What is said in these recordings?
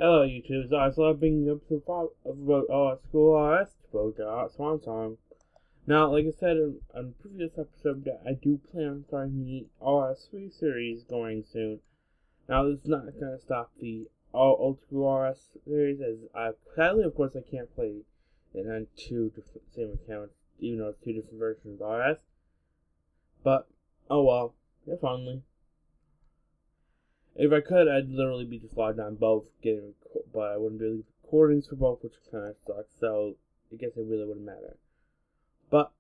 Hello, YouTube. So I saw being up to school RS vote Swan song. Now, like I said on the previous episode, that I do plan on starting the RS3 series going soon. Now, this is not going to stop the old school RS series, as sadly, of course, I can't play it on two different same accounts, even though it's two different versions of RS. But oh well, if only. If I could, I'd literally be just logged on both, but I wouldn't be able to get recordings for both, which kind of sucks. So I guess it really wouldn't matter. But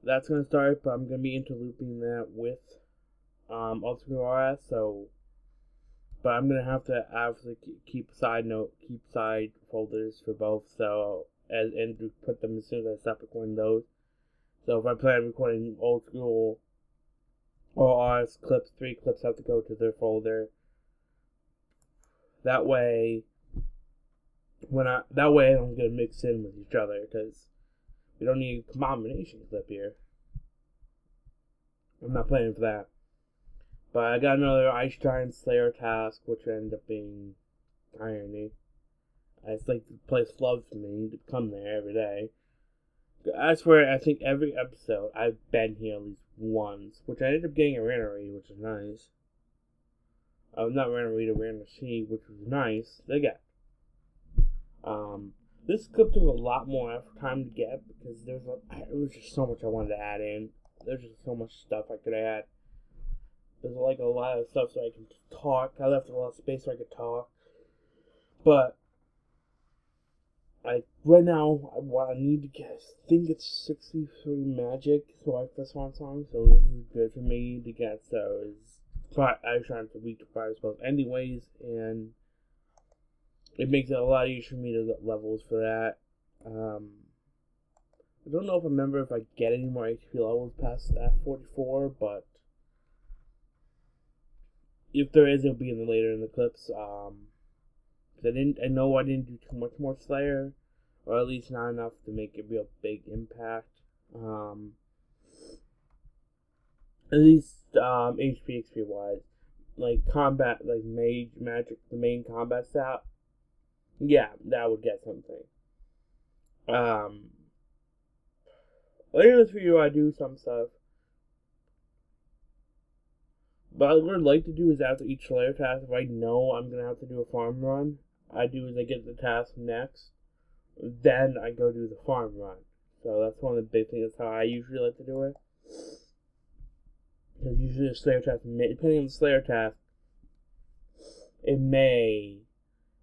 that's gonna start. But I'm gonna be interlooping that with Ultimate RS. But I'm gonna have to obviously keep side folders for both. So and put them as soon as I stop recording those. So if I plan on recording old school or RS clips, 3 clips have to go to their folder. That way I don't get mixed in with each other, because we don't need a combination clip here. I'm not planning for that. But I got another Ice Giant Slayer task, which ended up being irony. It's like the place loves me to come there every day. I swear, I think every episode I've been here at least once, which I ended up getting a Rannery, which is nice. Not Rannery, to Rannery, which was nice. Again, this clip took a lot more time to get, because it was just so much I wanted to add in. There's just so much stuff I could add. There's like a lot of stuff so I can talk. I left a lot of space so I could talk. But right now, what I need to get, I think it's 63 magic, so I first one song, so this is good for me to get. So I was trying to reach fire spells anyways, and it makes it a lot easier for me to get levels for that. I don't know if I remember if I get any more HP levels past that 44, but if there is, it'll be later in the clips. I know I didn't do too much more Slayer, or at least not enough to make a real big impact. At least HP wise, like combat, like magic, the main combat stat. Yeah, that would get something. Later in this video, I do some stuff. But what I'd like to do is after each Slayer task, if I know I'm going to have to do a farm run, I get the task next, then I go do the farm run. So that's one of the big things. That's how I usually like to do it. Because usually a Slayer task, depending on the Slayer task, it may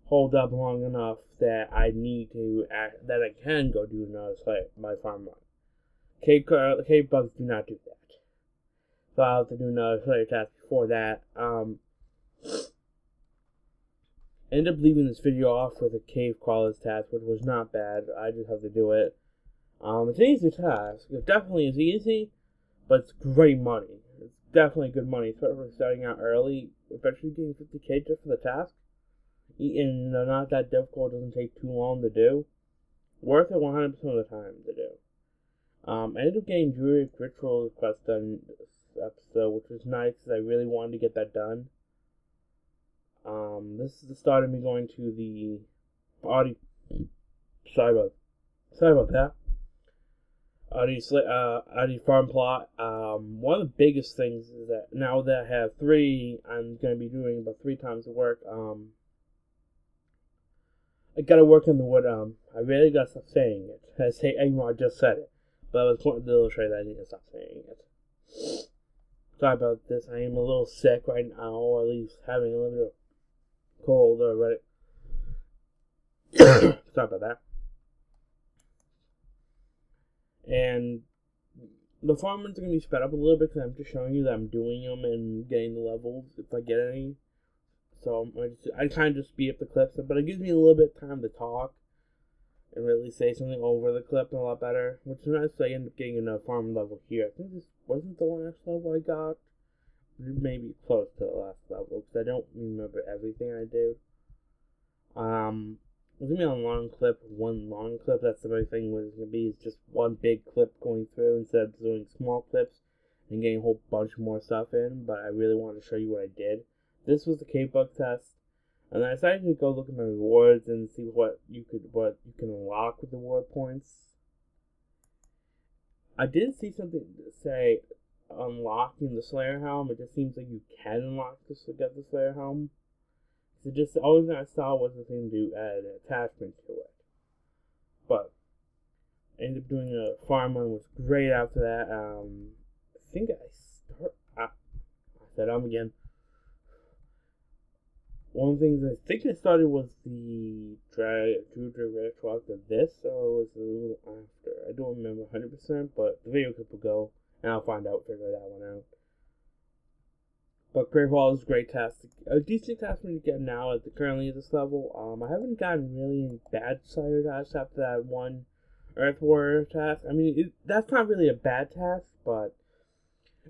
hold up long enough that I can go do another Slayer, my farm run. Cave bugs do not do that. So I'll have to do another Slayer task before that. End up leaving this video off with a cave crawlers task, which was not bad. I just have to do it. It's an easy task. It definitely is easy, but it's great money. It's definitely good money, especially starting out early, especially getting 50k just for the task. And not that difficult, doesn't take too long to do. Worth it 100% of the time to do. I ended up getting Druidic Ritual quest done this episode, which was nice because I really wanted to get that done. This is the start of me going to the sorry about that. Audi farm plot. One of the biggest things is that now that I have 3, I'm going to be doing about 3 times the work. I gotta work on the wood. I really gotta stop saying it. I just said it, but I was pointing to illustrate that I need to stop saying it. Sorry about this. I am a little sick right now, or at least having a little bit of cold already. Sorry about that. And the farm runs are going to be sped up a little bit because I'm just showing you that I'm doing them and getting the levels if I get any. So I kind of just speed up the clips, but it gives me a little bit of time to talk and really say something over the clip a lot better, which is nice. I end up getting a farm level here. I think this wasn't the last level I got. Maybe close to the last level, because I don't remember everything I did. It's going to be a long clip, one long clip. That's the very thing what it's going to be, is just one big clip going through instead of doing small clips and getting a whole bunch more stuff in. But I really wanted to show you what I did. This was the cave bug test. And I decided to go look at my rewards and see what you can unlock with the reward points. I did see something say unlocking the Slayer helm. It just seems like you can unlock this to get the Slayer helm. So just the only thing I saw was the thing to add an attachment to it. But I ended up doing a farm run, was great after that. I think I said again. One of the things I think I started was the Druid Retro after this, or was it a little after? I don't remember 100%, but the video clip will go, and I'll figure that one out. But Great Wall is a great task. A decent task for me to get now currently at this level. I haven't gotten really any bad Slayer tasks after that one Earth Warrior task. I mean, that's not really a bad task, but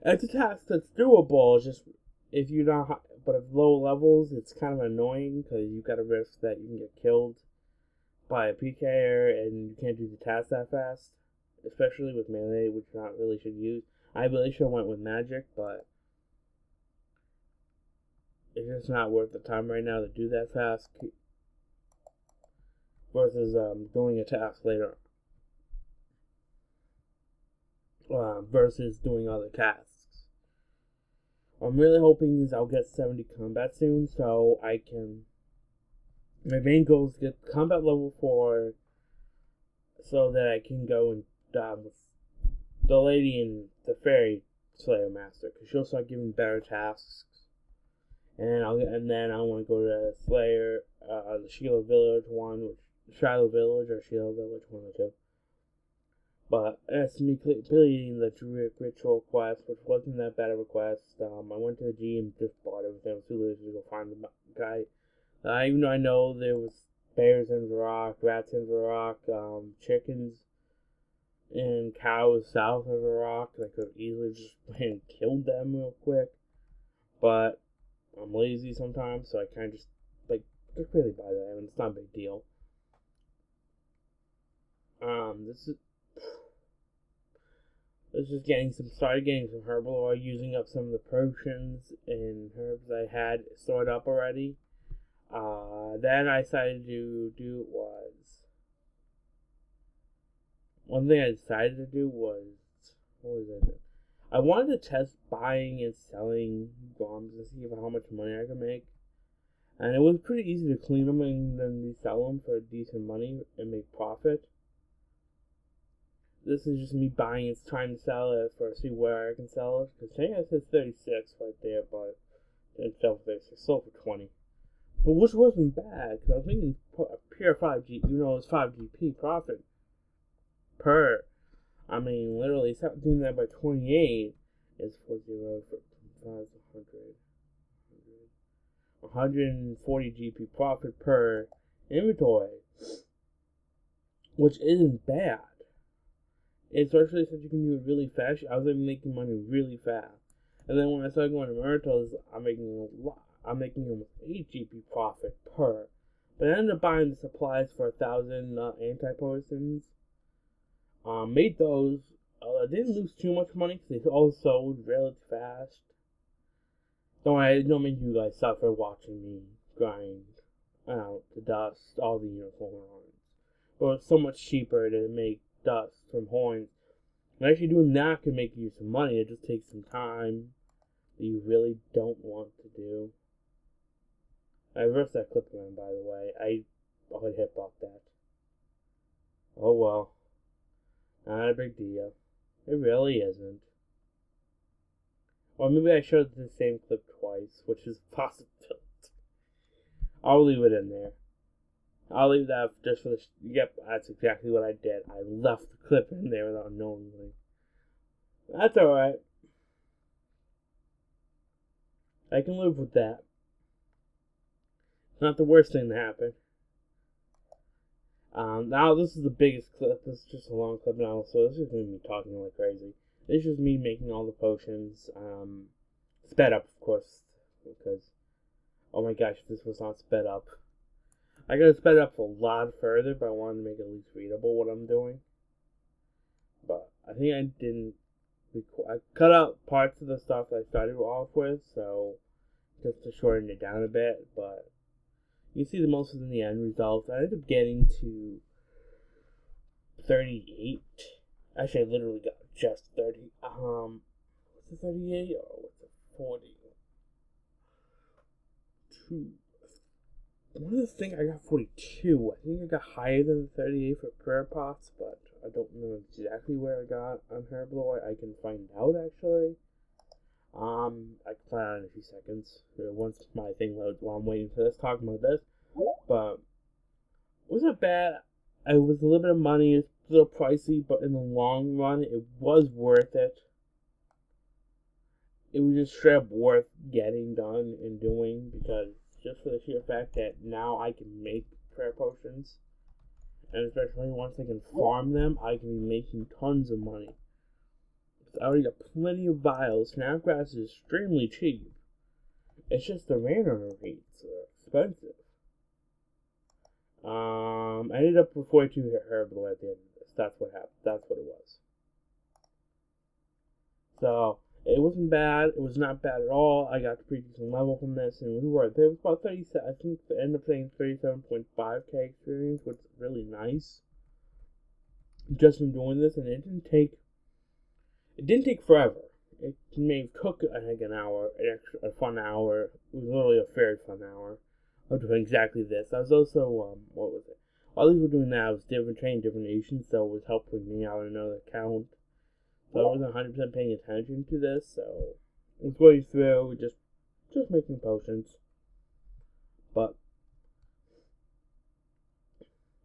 it's a task that's doable. It's just if you're not, but at low levels, it's kind of annoying because you got a risk that you can get killed by a PKer and you can't do the task that fast, especially with melee, which you not really should use. I really should have went with magic, but it's just not worth the time right now to do that task versus doing a task later. Versus doing other tasks. I'm really hoping is I'll get 70 combat soon, so I can. My main goal is to get combat level 4, so that I can go and with the lady and the fairy Slayer Master, because she'll start giving better tasks. And then I want to go to the Slayer, the Shiloh Village one, Shiloh Village or Shiloh Village, one or two. But that's me completing the Druid Ritual quest, which wasn't that bad of a quest. I went to the G and just bought everything. I was too lazy to go find the guy. Even though I know there was bears in Varrock, rats in Varrock, chickens and cows south of Varrock, I could have easily just went and killed them real quick. But I'm lazy sometimes, so I kind of just really buy that, and it's not a big deal. This is started getting some herbal oil, using up some of the potions and herbs I had stored up already. Then I decided to do one thing I decided to do was, what was it? I wanted to test buying and selling bombs to see how much money I could make. And it was pretty easy to clean them and then resell them for decent money and make profit. This is just me buying and trying to sell it see where I can sell it. Because today it says 36 right there, but it sold for 36. Sold for 20. But which wasn't bad, because I was thinking pure 5G, it's 5GP profit per. I mean, literally, doing that by 28 is 40 for 100. 140 GP profit per inventory, which isn't bad. Especially since you can do it really fast. I was making money really fast. And then when I started going to Myrtles, I'm making a lot. I'm making almost 8 GP profit per. But I ended up buying the supplies for 1,000 anti-poisons. Made those. I didn't lose too much money because they all sold really fast. Don't make you guys suffer watching me grind out the dust, all the unicorn horns. But it's so much cheaper to make dust from horns. And actually doing that can make you some money. It just takes some time that you really don't want to do. I reversed that clip around, by the way. I would hip hop that. Oh well. Not a big deal. It really isn't. Or maybe I showed the same clip twice, which is a possibility. I'll leave it in there. I'll leave that just for the... Yep, that's exactly what I did. I left the clip in there without knowing. That's alright. I can live with that. It's not the worst thing to happen. Now this is the biggest clip. This is just a long clip now, so this is going to be talking like crazy. This is just me making all the potions. Sped up, of course, because, oh my gosh, if this was not sped up. I could have sped up a lot further, but I wanted to make it at least readable what I'm doing. But I think I didn't. I cut out parts of the stuff that I started off with, so just to shorten it down a bit. But You see the most in the end result. I ended up getting to 38. Actually, I literally got just 30. What's it, 38 or what's it, 40? One of the things I got 42. I think I got higher than 38 for prayer pots, but I don't know exactly where I got on Herblore. I can find out actually. I can find out in a few seconds once my thing loads while I'm waiting for this, talking about this. But it wasn't bad. It was a little bit of money. It's a little pricey, but in the long run, it was worth it. It was just straight up worth getting done and doing, because just for the sheer fact that now I can make prayer potions, and especially once I can farm them, I can be making tons of money. I already got plenty of vials. Snapgrass is extremely cheap. It's just the random rates are expensive. I ended up with 42 Herblore at the end of this. That's what happened. That's what it was. So it wasn't bad. It was not bad at all. I got to pretty decent level from this, and we were there was about 37. I think I ended up saying 37.5k experience, which is really nice. Just from doing this, and it didn't take forever. It may took like an hour, a fun hour. It was literally a very fun hour of doing exactly this. I was also what was it? All these were doing that was different nations, so it was helping me out on another account. So I wasn't 100% paying attention to this, so I was going through just making potions. But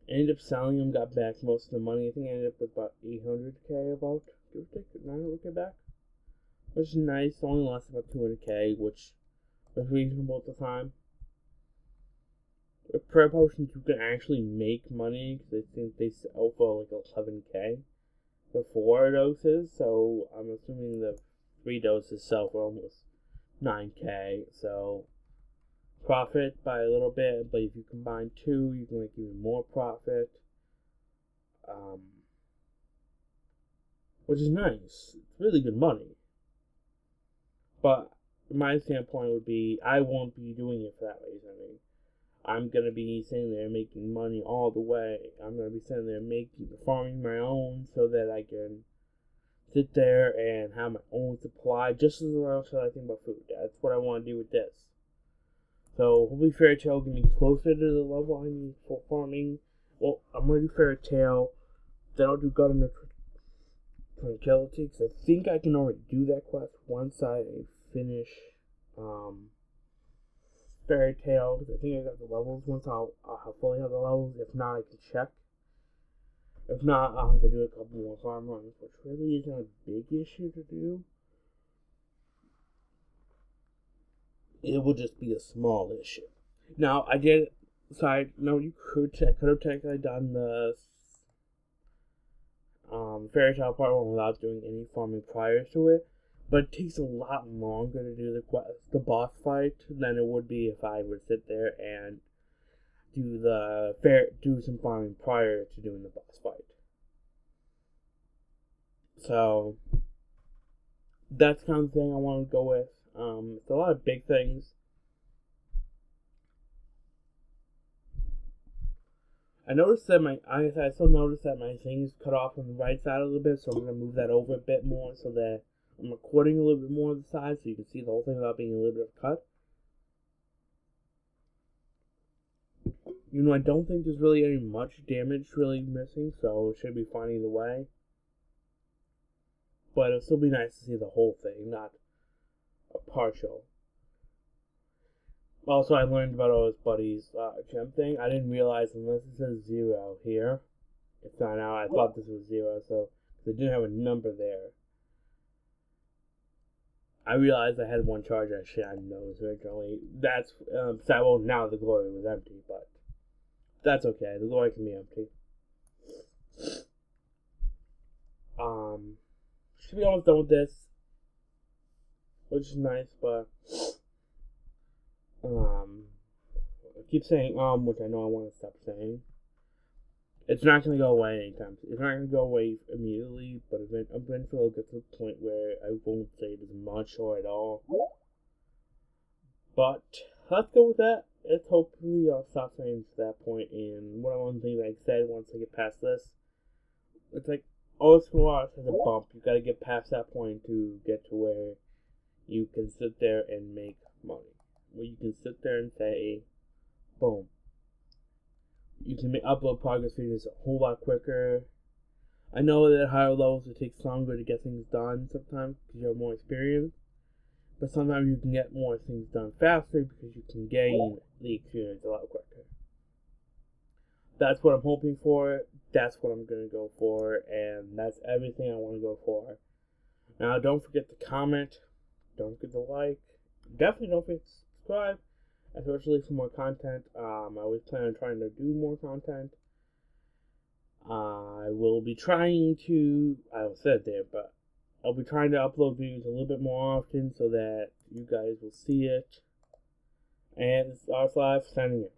I ended up selling them, got back most of the money. I think I ended up with about 800k, about give or take 900k back, which is nice. Only lost about 200k, which was reasonable at the time. With prayer potions, you can actually make money, because I think they sell for like 11k for 4 doses, so I'm assuming the 3 doses sell for almost 9k, so profit by a little bit, but if you combine 2, you can make even more profit, which is nice. It's really good money. But my standpoint would be, I won't be doing it for that reason. I'm going to be sitting there making money all the way. I'm going to be sitting there farming my own, so that I can sit there and have my own supply, just as well as I think about food. That's what I want to do with this. So hopefully Fairy Tail can be closer to the level I need for farming. Well, I'm going to do Fairy Tail, then I'll do God of Tranquility, because I think I can already do that quest once I finish Fairy Tail, because I think I got the levels. Once I'll fully have the levels. If not, I can check. If not, I'll have to do a couple more farm runs, which really isn't a big issue to do. It will just be a small issue. Now, I did. Side note, I could have technically done the Fairy Tail Part 1 without doing any farming prior to it, but it takes a lot longer to do the boss fight than it would be if I would sit there and do some farming prior to doing the boss fight. So that's kind of the thing I want to go with. It's a lot of big things. I still noticed that my thing is cut off on the right side a little bit, so I'm going to move that over a bit more so that I'm recording a little bit more on the side, so you can see the whole thing without being a little bit of cut. I don't think there's really any much damage really missing, so it should be fine either way. But it'll still be nice to see the whole thing, not a partial. Also, I learned about all his buddies' gem thing. I didn't realize unless it says 0 here, it's not out. I thought this was 0, so they didn't have a number there. I realized I had one charge I should have noticed originally. That's sad. Well, now the glory was empty, but that's okay. The glory can be empty. Should be almost done with this, which is nice, but I keep saying which I know I want to stop saying. It's not going to go away anytime. It's not going to go away immediately, but eventually I'll get to the point where I won't say it as much or at all. But let's go with that, it's hopefully I'll stop saying to that point. And one of the things I said once I get past this, it's like Osrs has a bump. You gotta get past that point to get to where you can sit there and make money. Where you can sit there and say, boom. You can upload progress videos a whole lot quicker. I know that at higher levels it takes longer to get things done sometimes because you have more experience. But sometimes you can get more things done faster because you can gain the experience a lot quicker. That's what I'm hoping for. That's what I'm going to go for. And that's everything I want to go for. Now, don't forget to comment. Don't forget to like. Definitely don't forget to subscribe. Especially for more content. I always plan on trying to do more content. I will be trying to, I said there, but I'll be trying to upload videos a little bit more often so that you guys will see it. And this is Osrs signing in.